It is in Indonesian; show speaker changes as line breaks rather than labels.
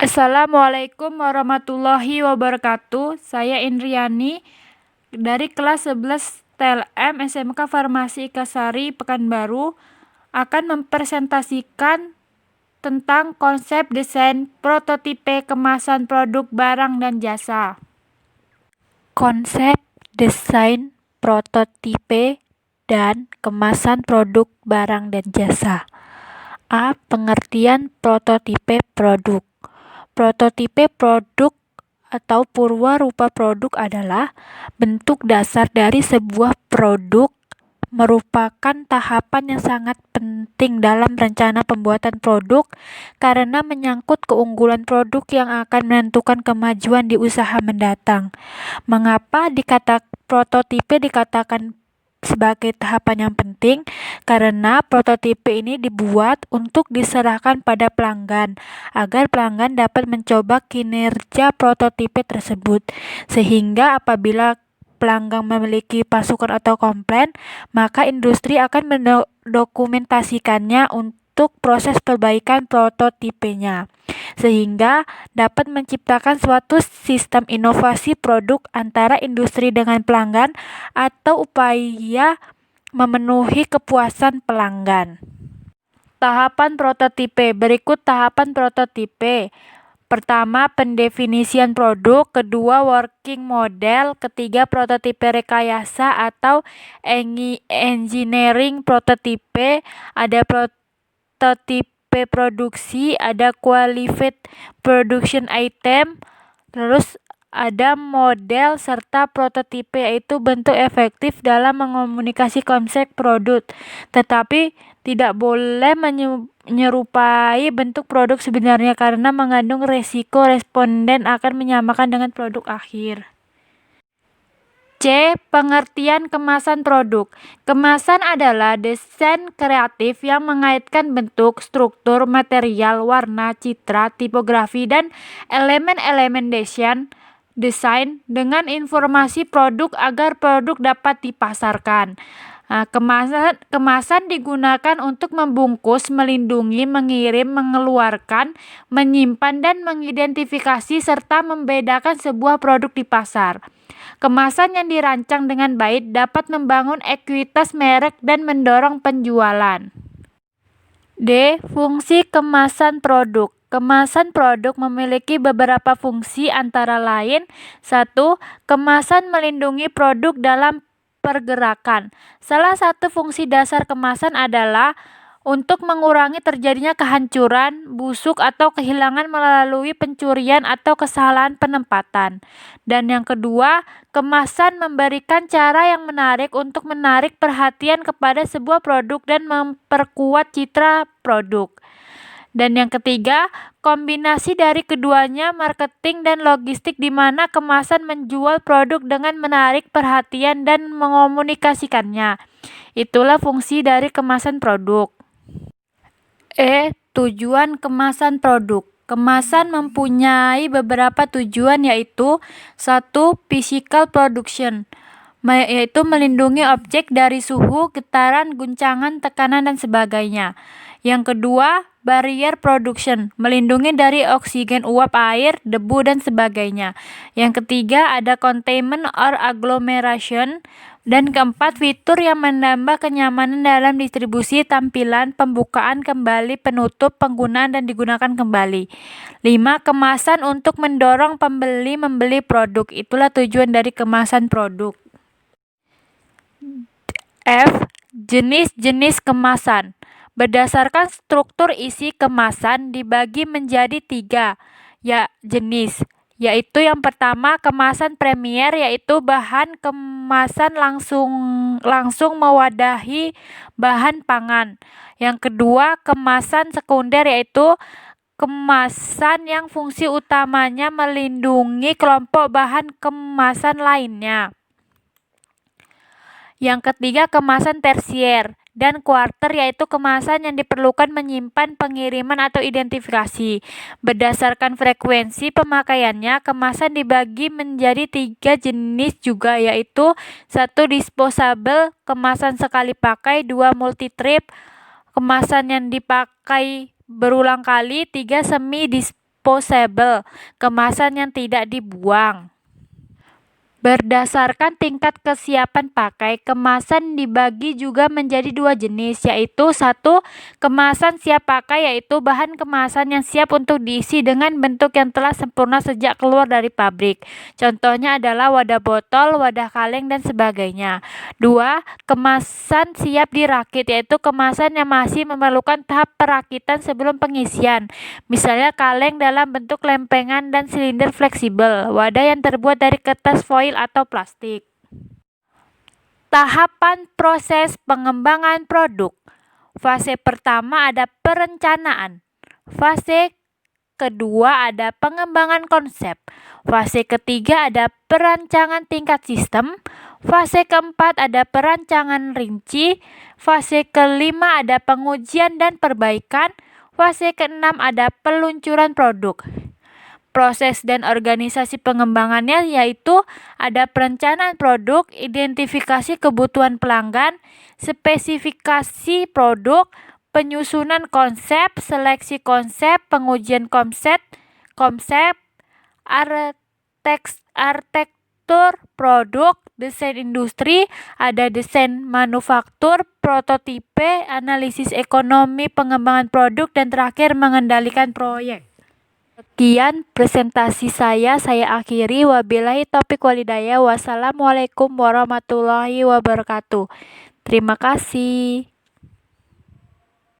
Assalamualaikum warahmatullahi wabarakatuh. Saya Indriani dari kelas 11 TLM SMK Farmasi Ikasari Pekanbaru akan mempresentasikan tentang konsep desain prototipe kemasan produk barang dan jasa. Konsep desain prototipe dan kemasan produk barang dan jasa. A. Pengertian prototipe produk. Prototipe produk atau purwa rupa produk adalah bentuk dasar dari sebuah produk, merupakan tahapan yang sangat penting dalam rencana pembuatan produk karena menyangkut keunggulan produk yang akan menentukan kemajuan di usaha mendatang. Mengapa prototipe dikatakan sebagai tahapan yang penting? Karena prototipe ini dibuat untuk diserahkan pada pelanggan agar pelanggan dapat mencoba kinerja prototipe tersebut, sehingga apabila pelanggan memiliki masukan atau komplain, maka industri akan mendokumentasikannya untuk proses perbaikan prototipenya, sehingga dapat menciptakan suatu sistem inovasi produk antara industri dengan pelanggan atau upaya memenuhi kepuasan pelanggan. Tahapan prototipe. Berikut tahapan prototipe. Pertama, pendefinisian produk. Kedua, working model. Ketiga, prototipe rekayasa atau engineering prototipe. Ada prototipe produksi, ada qualified production item, terus ada model serta prototipe, yaitu bentuk efektif dalam mengomunikasi konsep produk, tetapi tidak boleh menyerupai bentuk produk sebenarnya karena mengandung resiko responden akan menyamakan dengan produk akhir. C. Pengertian kemasan produk. Kemasan adalah desain kreatif yang mengaitkan bentuk, struktur, material, warna, citra, tipografi, dan elemen-elemen desain dengan informasi produk agar produk dapat dipasarkan. Kemasan digunakan untuk membungkus, melindungi, mengirim, mengeluarkan, menyimpan, dan mengidentifikasi serta membedakan sebuah produk di pasar. Kemasan yang dirancang dengan baik dapat membangun ekuitas merek dan mendorong penjualan. D. Fungsi kemasan produk. Kemasan produk memiliki beberapa fungsi antara lain: 1. Kemasan melindungi produk dalam pergerakan. Salah satu fungsi dasar kemasan adalah untuk mengurangi terjadinya kehancuran, busuk, atau kehilangan melalui pencurian atau kesalahan penempatan. Dan yang kedua, kemasan memberikan cara yang menarik untuk menarik perhatian kepada sebuah produk dan memperkuat citra produk. Dan yang ketiga, kombinasi dari keduanya, marketing dan logistik, di mana kemasan menjual produk dengan menarik perhatian dan mengomunikasikannya. Itulah fungsi dari kemasan produk. E. Tujuan kemasan produk. Kemasan mempunyai beberapa tujuan, yaitu 1. Physical production, yaitu melindungi objek dari suhu, getaran, guncangan, tekanan, dan sebagainya. Yang kedua, barrier production, melindungi dari oksigen uap, air, debu, dan sebagainya. Yang ketiga, ada containment or agglomeration. Dan keempat, fitur yang menambah kenyamanan dalam distribusi, tampilan, pembukaan kembali, penutup, penggunaan, dan digunakan kembali. 5. Kemasan untuk mendorong pembeli membeli produk. Itulah tujuan dari kemasan produk. F. Jenis-jenis kemasan. Berdasarkan struktur isi kemasan dibagi menjadi 3 jenis, yaitu yang pertama, kemasan premier, yaitu bahan kemasan langsung mewadahi bahan pangan. Yang kedua, kemasan sekunder, yaitu kemasan yang fungsi utamanya melindungi kelompok bahan kemasan lainnya. Yang ketiga, kemasan tersier dan kuarter, yaitu kemasan yang diperlukan menyimpan pengiriman atau identifikasi. Berdasarkan frekuensi pemakaiannya, kemasan dibagi menjadi 3 jenis juga, yaitu 1. Disposable, kemasan sekali pakai. 2. Multi-trip, kemasan yang dipakai berulang kali. 3. Semi-disposable, disposable, kemasan yang tidak dibuang. Berdasarkan tingkat kesiapan pakai, kemasan dibagi juga menjadi dua jenis, yaitu satu, kemasan siap pakai, yaitu bahan kemasan yang siap untuk diisi dengan bentuk yang telah sempurna sejak keluar dari pabrik. Contohnya adalah wadah botol, wadah kaleng, dan sebagainya. Dua, kemasan siap dirakit, yaitu kemasan yang masih memerlukan tahap perakitan sebelum pengisian. Misalnya kaleng dalam bentuk lempengan dan silinder fleksibel, wadah yang terbuat dari kertas foil atau plastik. Tahapan proses pengembangan produk. Fase pertama ada perencanaan. Fase kedua ada pengembangan konsep. Fase ketiga ada perancangan tingkat sistem. Fase keempat ada perancangan rinci. Fase kelima ada pengujian dan perbaikan. Fase keenam ada peluncuran produk. Proses dan organisasi pengembangannya yaitu ada perencanaan produk, identifikasi kebutuhan pelanggan, spesifikasi produk, penyusunan konsep, seleksi konsep, pengujian konsep, arsitektur produk, desain industri, ada desain manufaktur, prototipe, analisis ekonomi pengembangan produk, dan terakhir mengendalikan proyek. Sekian presentasi saya akhiri. Wabillahi taufiq walhidayah. Wassalamualaikum warahmatullahi wabarakatuh. Terima kasih.